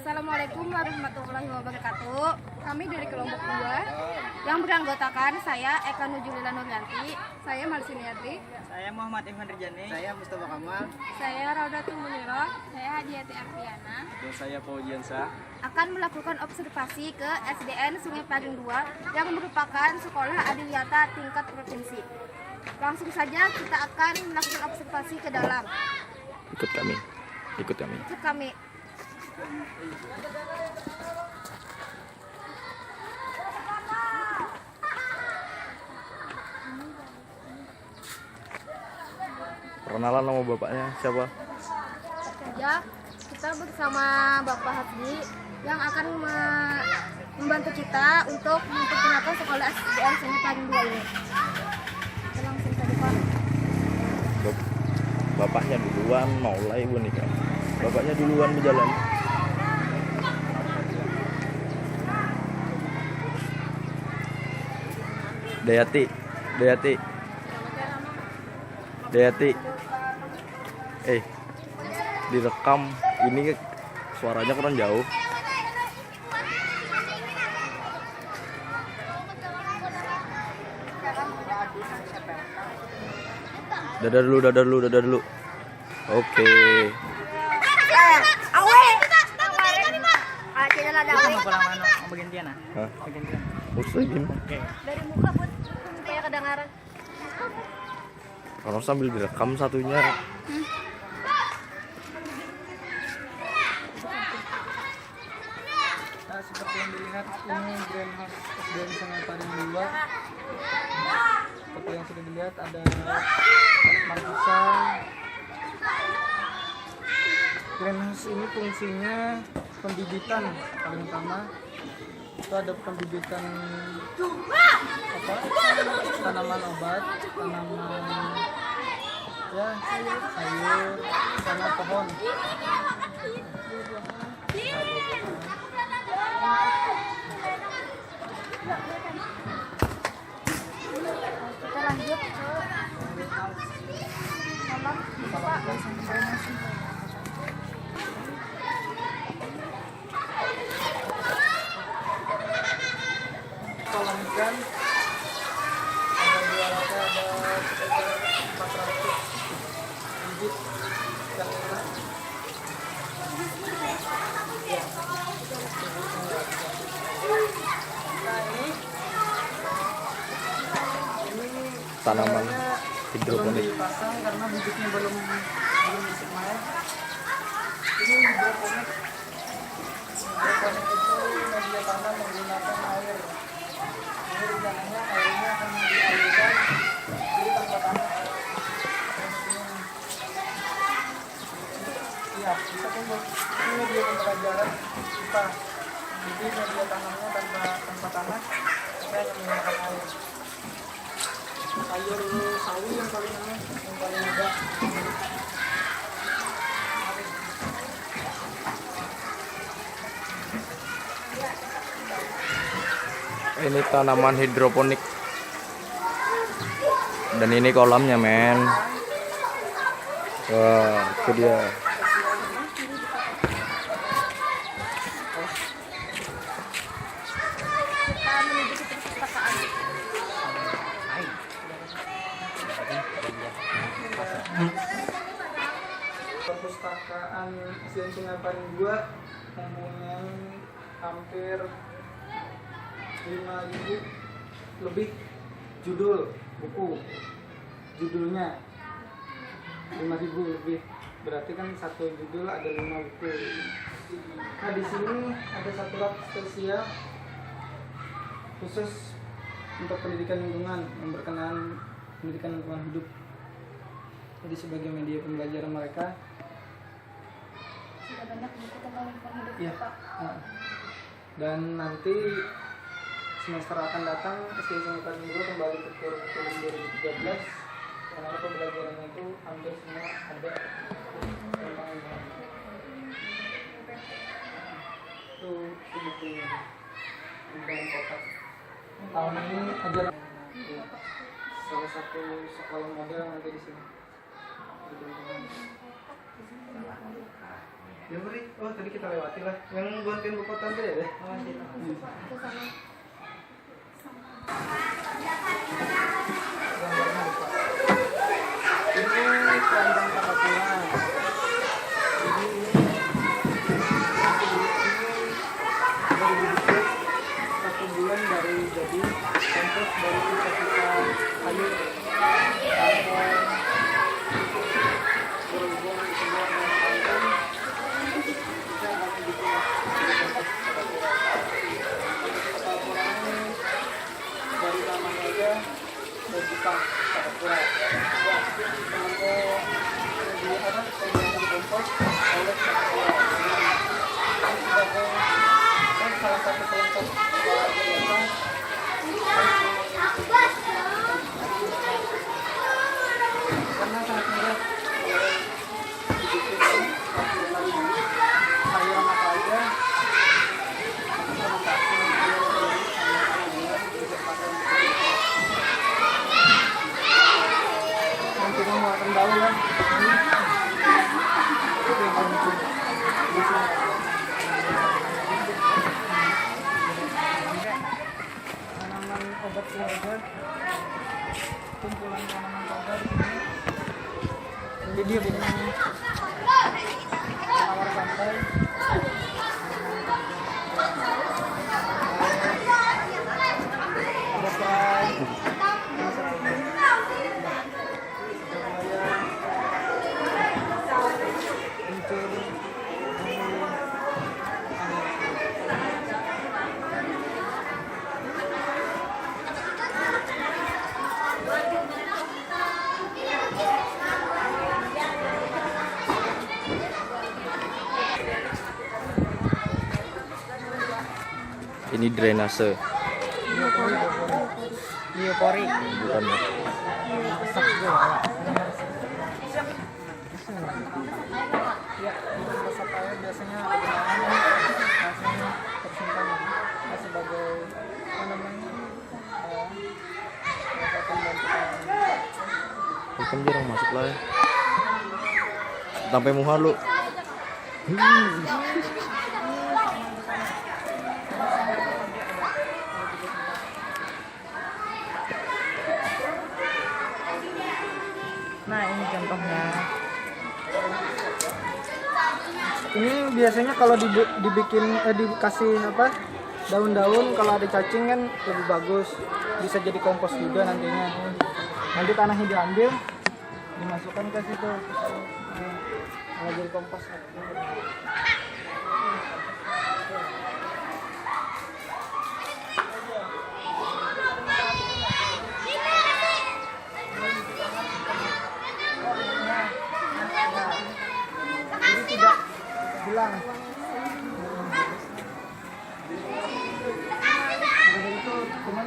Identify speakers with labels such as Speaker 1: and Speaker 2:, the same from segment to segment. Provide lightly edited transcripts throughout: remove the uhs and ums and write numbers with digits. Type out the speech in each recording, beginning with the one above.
Speaker 1: Assalamualaikum warahmatullahi wabarakatuh. Kami dari kelompok 2 yang beranggotakan saya Eka Nujulila Nuryanti, saya Marsini Adri,
Speaker 2: saya Muhammad Ivan Rijani, saya Mustafa Kamal,
Speaker 1: saya Raudatul Munirah, saya Hadiati Arfiana,
Speaker 2: dan saya Paujiansa
Speaker 1: akan melakukan observasi ke SDN Sungai Paging 2 yang merupakan sekolah adiwiyata tingkat provinsi. Langsung saja kita akan melakukan observasi ke dalam.
Speaker 3: Ikut kami.
Speaker 1: Ikut kami.
Speaker 3: Perkenalan nama bapaknya siapa?
Speaker 1: Ya, kita bersama Bapak Hasbi yang akan membantu kita untuk memperkenalkan sekolah SDN Sungai Paging 2 ini. Kita langsung saja, Pak.
Speaker 3: Bapaknya duluan mulai nih kan. Bapaknya duluan berjalan. Dayati. Direkam ini suaranya kurang jauh. Dadah dulu. Oke.
Speaker 2: bagian Tiana.
Speaker 3: Hah?
Speaker 2: Bagian Tiana.
Speaker 3: Muslim.
Speaker 2: Oke.
Speaker 1: Dari muka buat kayak kedengaran.
Speaker 3: Kalau sambil direkam satunya.
Speaker 2: Nah, seperti yang dilihat ini greenhouse SDN Sungai Paging 2. Seperti yang sudah dilihat ada markisa. Greenhouse ini fungsinya pembibitan paling utama. Itu ada pembibitan tanaman obat, tanaman sayur, sama pohon.
Speaker 1: Kita lanjut ke kolam Pak.
Speaker 2: Kolam ikan ada dua lantai, ada sekitar 400 bibit ikan nila. Nah ini
Speaker 3: Tanaman
Speaker 2: belum
Speaker 3: hidroponik.
Speaker 2: dipasang karena bibitnya belum bisa main. Ini hidroponik. Hidroponik itu media tanam menggunakan air. Ini rencananya airnya akan dialirkan jadi tanpa tanah. Iya, bisa tumbuh. Ini media pembelajaran IPA. Jadi media tanamnya tanpa tanah, kita hanya menggunakan air. Sayur sawi yang paling mudah.
Speaker 3: Ini tanaman hidroponik. Dan ini kolamnya, men. Wah, itu dia.
Speaker 1: Kita menuju ke perpustakaan.
Speaker 2: Perpustakaan SDN Sungai Paging 2 mempunyai hampir 5.000 lebih judul buku. Judulnya 5.000 lebih, berarti kan satu judul ada 5 buku. Nah di sini ada satu rak spesial khusus untuk pendidikan lingkungan, yang berkenaan pendidikan lingkungan hidup. Jadi sebagai media pembelajaran mereka.
Speaker 1: Sudah banyak buku tentang lingkungan hidup,
Speaker 2: Iya.
Speaker 1: Pak.
Speaker 2: Dan nanti semester akan datang SDN Sungai Paging 2 kembali ke kurikulum 2013, yang mana pembelajarannya itu hampir semua ada tentang lingkungan. Itu bukunya dan kotak. Tahun ini ajaran salah satu sekolah model nanti di sini. Ya beri. Oh tadi kita lewati lah. Yang gantian buku tante ya deh. Oh,
Speaker 1: Ke sana.
Speaker 2: gambarnya lupa. Ini keranjang Takapura. Jadi ini baru dibikin 1 bulan dari jadi kompos dari sisa-sisa kayu sampai berhubung semua dengan pantai kita akan bikin kompos Takapura. Takapura ini dari namanya aja udah bisa Takapura. Wah, semoga di apa di kompos oleh Takapura. Ini sebagai salah satu pelengkap kegiatan karena sangat mudah dibikin sayuran apa aja nanti mau akan daun ya itu yang paling lucu di sini. Tanaman obat keluarga, kumpulan tanaman keluarga di sini. Jadi dia bikin tawar santai. Ada serai,
Speaker 3: Ini drainase,
Speaker 2: biopori,
Speaker 3: bukan ya?
Speaker 2: masak juga ya. Ya, masak air biasanya rasanya tersimpan sebagai apa namanya
Speaker 3: Bukan jarang masuk lah ya. Sampai muha lu.
Speaker 2: Nah ini contohnya. Ini biasanya kalau dibikin dikasih apa daun-daun kalau ada cacing kan lebih bagus, bisa jadi kompos juga nantinya. Nanti tanahnya diambil, dimasukkan ke situ, malah jadi kompos. Jadi tidak hilang. Dari itu cuman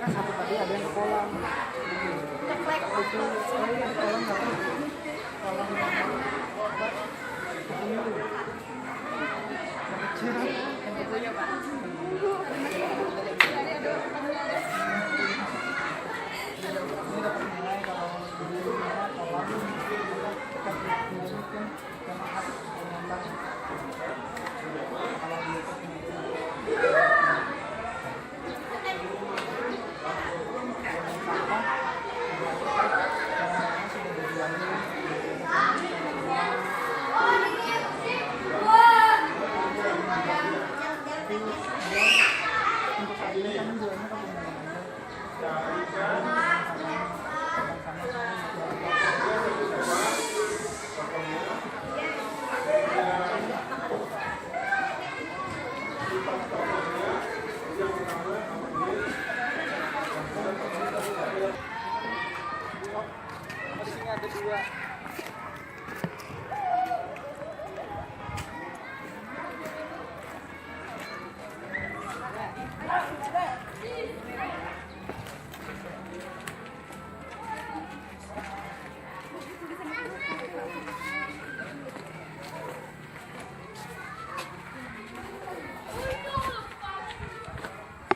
Speaker 2: satu tadi ada yang ke kolam. Itu di kolam nggak tahu. Kolam yang kecil ya Pak. Ini dapat nilai kalau di rumah kolam dekat nilainya kan yang mahal mengembang. Kalau di untuk saat ini kan jualnya ke mesinnya ada 2.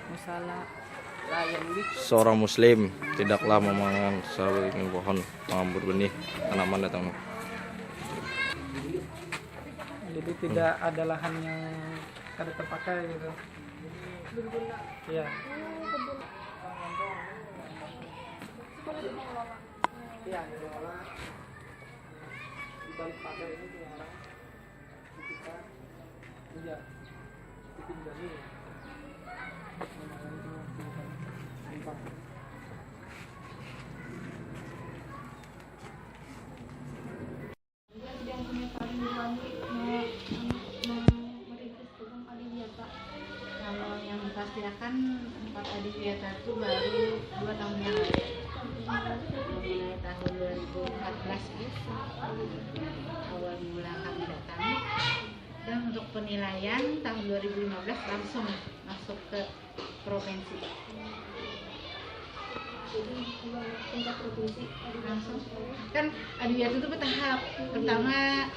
Speaker 2: Musala
Speaker 3: seorang muslim tidaklah memakan sebagian pohon mengambut benih tanaman datang.
Speaker 2: Jadi tidak ada lahan yang kada terpakai gitu. Iya. Iya, diolah di balik pagar ini dilarang kita iya dipindahin.
Speaker 1: Yang punya paling berani merintis pegang adiwiyata.
Speaker 4: Kalau yang dipastikan 4 adiwiyata itu baru 2 tahun yang lalu. Mulai tahun 2014 itu awal mula kami datang. Dan untuk penilaian tahun 2015 langsung masuk ke provinsi.
Speaker 1: Jadi tingkat provinsi
Speaker 4: Langsung kan adiwiyata itu bertahap. Pertama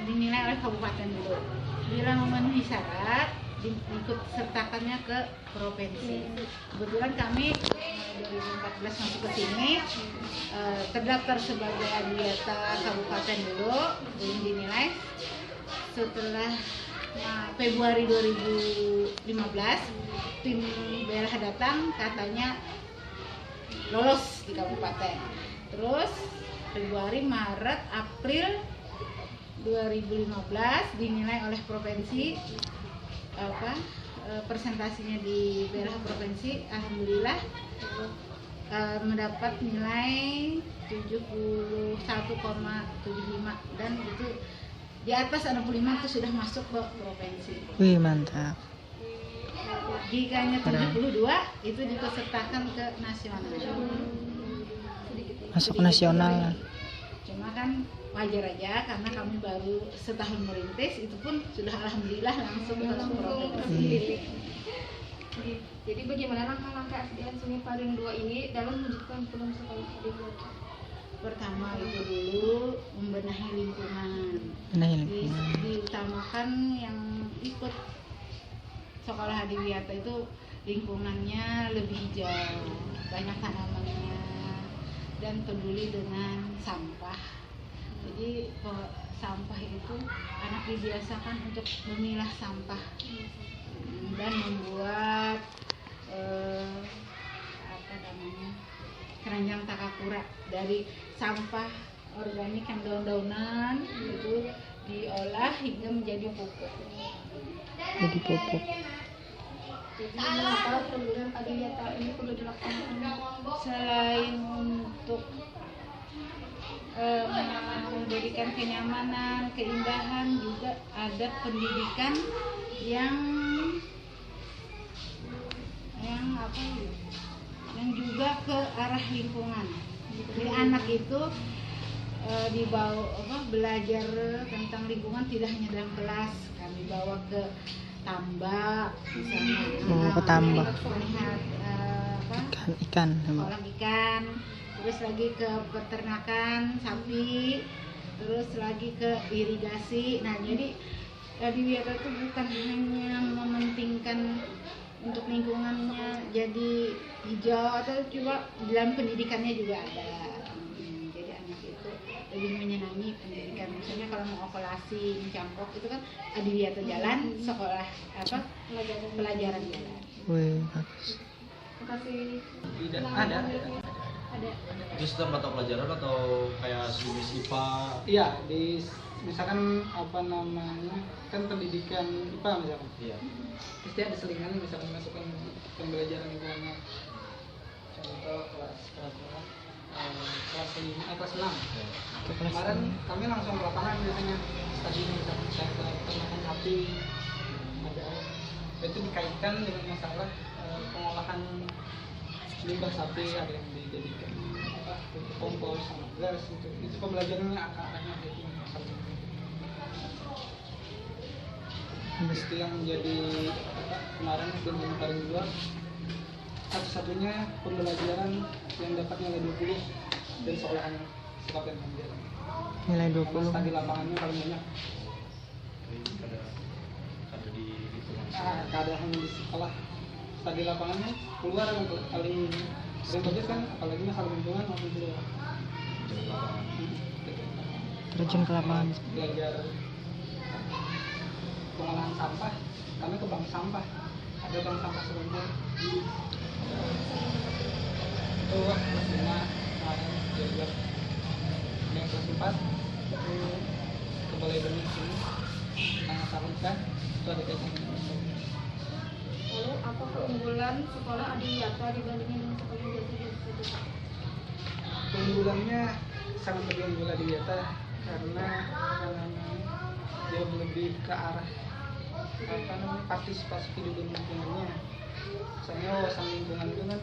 Speaker 4: dinilai oleh kabupaten dulu. Bila memenuhi syarat ikut sertakannya ke provinsi. Kebetulan kami 2014 masuk ke sini terdaftar sebagai adiwiyata kabupaten dulu, belum dinilai. Setelah Februari 2015 tim daerah datang katanya lolos di kabupaten. Terus Februari, Maret, April 2015 dinilai oleh provinsi presentasinya di daerah provinsi, alhamdulillah mendapat nilai 71,75 dan itu di atas 65 itu sudah masuk ke provinsi.
Speaker 5: Wih, mantap.
Speaker 4: Jikanya 72 itu dipesertakan ke nasional.
Speaker 5: Masuk nasional.
Speaker 4: Cuma kan wajar aja karena kami baru setahun merintis, itu pun sudah alhamdulillah langsung ke provinsi.
Speaker 1: Jadi bagaimana langkah-langkah SDN Sungai Paring 2 ini dalam mewujudkan peluang sekolah adiwiyata?
Speaker 4: Pertama itu dulu membenahi lingkungan. Diutamakan yang ikut sekolah adiwiyata itu lingkungannya lebih hijau, banyak tanamannya, dan peduli dengan sampah. Jadi sampah itu anak dibiasakan untuk memilah sampah dan membuat keranjang takakura dari sampah organik yang daun-daunan itu diolah hingga menjadi pupuk.
Speaker 5: Jadi pupuk.
Speaker 1: Jadi mengapa program adiwiyata ini perlu dilaksanakan?
Speaker 4: Selain untuk memberikan kenyamanan, keindahan, juga ada pendidikan yang juga ke arah lingkungan. Jadi anak itu belajar tentang lingkungan tidak hanya dalam kelas, kami bawa ke tambak misalnya.
Speaker 5: Ke tambak.
Speaker 4: Melihat
Speaker 5: Ikan.
Speaker 4: kolam ikan, terus lagi ke peternakan sapi, terus lagi ke irigasi. Nah, jadi adiwiyata itu bukan hanya mementingkan untuk lingkungannya jadi hijau, atau juga dalam pendidikannya juga ada. Jadi anak itu lebih menyenangi pendidikan. Misalnya kalau mau okulasi, mencangkok itu kan adiwiyata jalan, sekolah pelajaran jalan.
Speaker 5: Wih, bagus.
Speaker 1: Kasih
Speaker 2: Tidak ada.
Speaker 3: Itu sistem mata pelajaran atau kayak sejenis IPA?
Speaker 2: Iya, misalkan kan pendidikan IPA misalkan.
Speaker 3: Iya.
Speaker 2: Pasti ada selingan misalkan masukkan pembelajaran lingkungannya. Contoh kelas 6. Kemarin kami langsung ke lapangan biasanya tadi misalkan saya ke peternakan sapi, ada itu dikaitkan dengan masalah pengolahan limbah sapi, ada yang dijadikan untuk kompos sama gas, itu pembelajarannya arahnya itu itu yang menjadi kemarin yang paling luar satu-satunya pembelajaran yang dapat nilai 20 dan sekolahan sekalian menjadi
Speaker 5: Nilai
Speaker 2: karena
Speaker 5: 20.
Speaker 2: studi lapangannya paling banyak.
Speaker 3: Ada di
Speaker 2: Ada hanya di sekolah Saat di lapangannya keluar yang paling bagus kan, apalagi masalah lingkungan maupun keluar.
Speaker 5: Terjun ke lapangan.
Speaker 2: Belajar pengolahan sampah, kami ke bank sampah, ada bank sampah selumpur. Itu kelas 5 kemarin belajar yang kelas 4 itu ke balai benih sini, tengah Salika itu ada kaitannya.
Speaker 1: Lalu apa keunggulan sekolah Adiwiyata dibandingin dengan sekolah biasa?
Speaker 2: Keunggulannya sangat berunggul Adiwiyata karena dia lebih ke arah partisipasi kehidupan lingkungannya. Misalnya wawasan lingkungan itu kan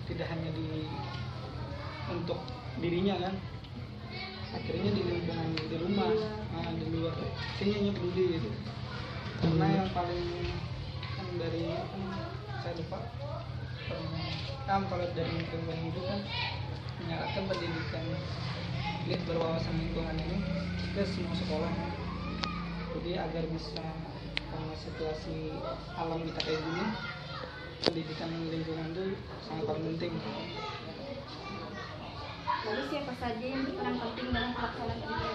Speaker 2: tidak hanya untuk dirinya kan, akhirnya di lingkungan di rumah, di luar, kayaknya peduli gitu. Karena yang paling kan dari saya lupa, kalau dari lingkungan hidup kan menyarankan pendidikan berwawasan lingkungan ini ke semua sekolah. Jadi agar bisa karena situasi alam kita kayak gini, pendidikan lingkungan itu sangat paling penting.
Speaker 1: Lalu siapa saja yang berperan penting dalam pelaksanaan ini?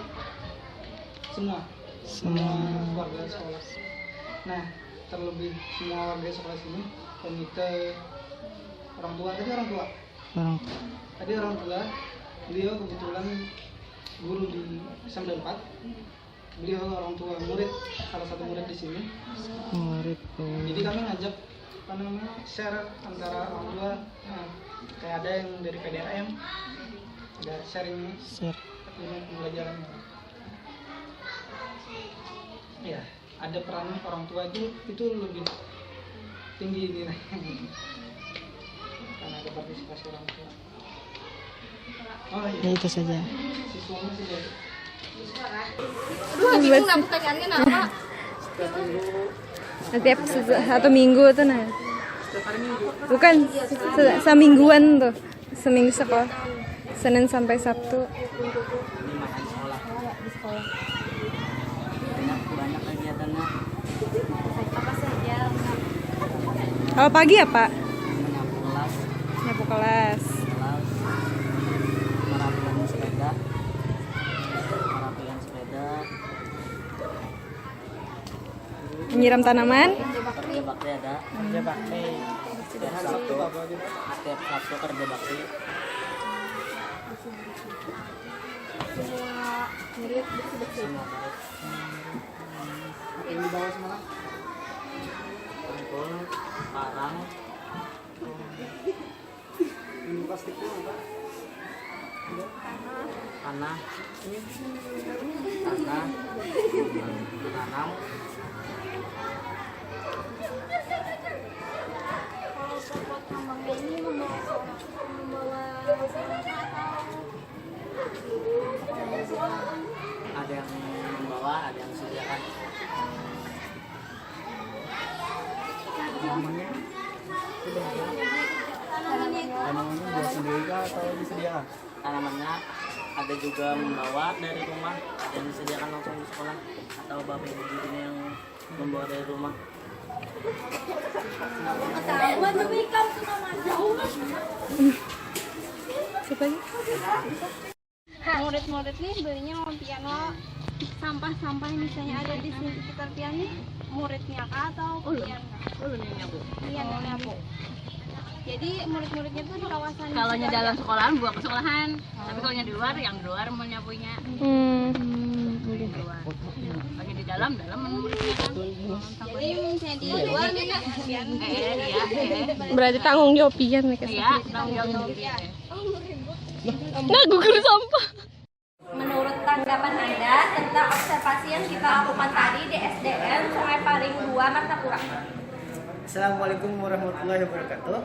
Speaker 2: Semua warga sekolah. Nah, terlebih semua warga sekolah sini, komite, orang tua. Tadi orang tua, beliau kebetulan guru di SMP 4. Beliau orang tua murid, salah satu murid di sini.
Speaker 5: Murid.
Speaker 2: Jadi kami ngajak share antara orang tua, kayak ada yang dari PDRM, ada sharing pembelajaran. Ya, ada peran orang tua itu lebih tinggi ini karena ada partisipasi orang tua. Oh iya.
Speaker 5: Ya itu saja.
Speaker 2: Siswanya sih dari
Speaker 1: Aduh, bingung nggak pertanyaannya nama?
Speaker 6: Setiap satu minggu tuh nah. Bukan semingguan tuh. Seminggu sekolah. Senin sampai Sabtu.
Speaker 7: Banyak kegiatannya.
Speaker 1: Apa saja?
Speaker 6: Kalau pagi apa?
Speaker 7: Menyapu kelas,
Speaker 6: Nyapu kelas.
Speaker 7: merapikan sepeda,
Speaker 6: Menyiram tanaman.
Speaker 7: kerja bakti ada.
Speaker 2: kerja bakti.
Speaker 7: Setiap Sabtu kerja bakti.
Speaker 1: Semua murid bersih-bersih.
Speaker 7: Semua murid.
Speaker 2: Apa yang dibawa semalam?
Speaker 7: Kumpul, parang,
Speaker 2: Ini plastiknya apa?
Speaker 7: tanah, tanam.
Speaker 1: Kalau robot tambangnya ini membawa
Speaker 7: Ada yang membawa, ada yang disediakan.
Speaker 2: Tanamannya buat sendiri kah atau disediakan?
Speaker 7: Tanamannya ada juga membawa dari rumah, ada yang disediakan langsung di sekolah, atau bapak ibu gurunya yang membawa dari rumah.
Speaker 6: Siapa lagi?
Speaker 1: Murid-murid nih belinya mau piano, sampah-sampah yang misalnya ada di sekitar piano nih, muridnya kah atau piano? Piano nyapu. Jadi murid-muridnya tuh di kawasan.
Speaker 8: Kalau nya dalam sekolahan buang ke sekolahan, tapi kalau nya di luar, yang di luar mau nyapunya. Di luar. Kalau di dalam muridnya kan.
Speaker 1: Jadi misalnya di luar juga piano.
Speaker 8: Iya.
Speaker 6: Berarti tanggung jawab pian mereka.
Speaker 8: Iya, tanggung jawab sendiri.
Speaker 6: Nah, gugur sampah.
Speaker 1: Menurut tanggapan Anda tentang observasi yang kita lakukan tadi di SDN Sungai Paring 2 Martapura.
Speaker 9: Assalamualaikum warahmatullahi wabarakatuh.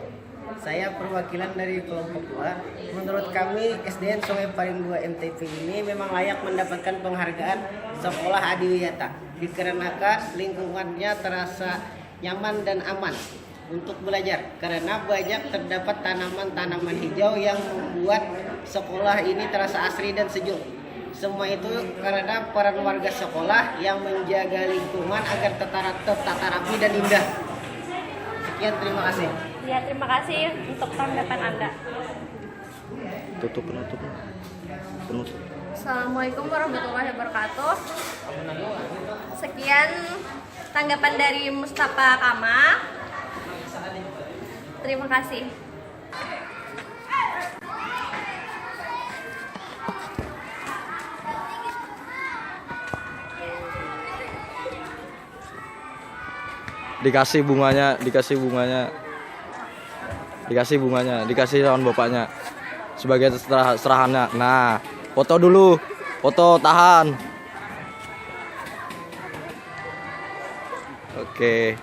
Speaker 9: Saya perwakilan dari kelompok 2. Menurut kami SDN Sungai Paring 2 MTP ini memang layak mendapatkan penghargaan sekolah Adiwiyata dikarenakan lingkungannya terasa nyaman dan aman untuk belajar karena banyak terdapat tanaman-tanaman hijau yang membuat sekolah ini terasa asri dan sejuk. Semua itu karena peran warga sekolah yang menjaga lingkungan agar tertata rapi dan indah. Sekian, terima kasih.
Speaker 1: Ya, terima kasih untuk tanggapan Anda.
Speaker 3: Tutup penutup.
Speaker 1: Assalamualaikum warahmatullahi wabarakatuh. Sekian tanggapan dari Mustafa Kamal. Terima kasih.
Speaker 3: Dikasih bunganya, dikasih lawan bapaknya sebagai serahannya. Nah, foto dulu, foto tahan. Oke.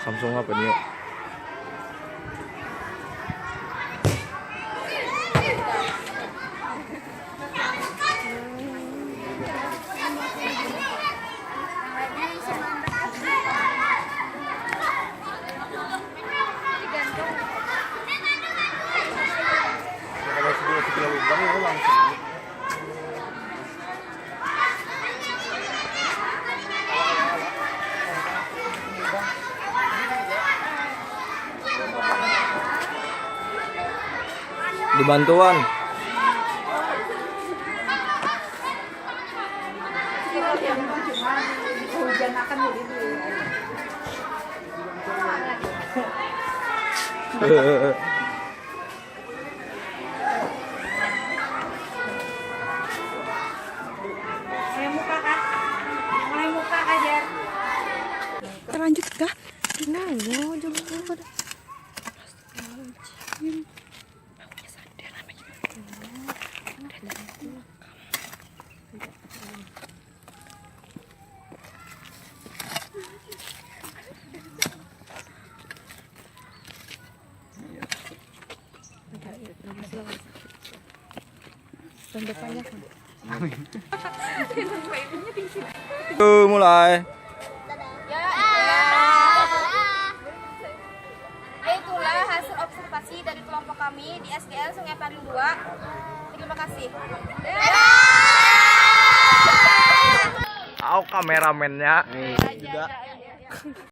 Speaker 3: Samsung apa nih?
Speaker 2: Kalau sekitar lubang ya langsung.
Speaker 3: Dibantuan.
Speaker 6: Lanjut dah. Nah, yo jangan pada.
Speaker 3: Mulai.
Speaker 1: Itulah hasil observasi dari kelompok kami di SDN Sungai Paring 2. Terima kasih.
Speaker 3: Au kameramennya.
Speaker 1: Juga.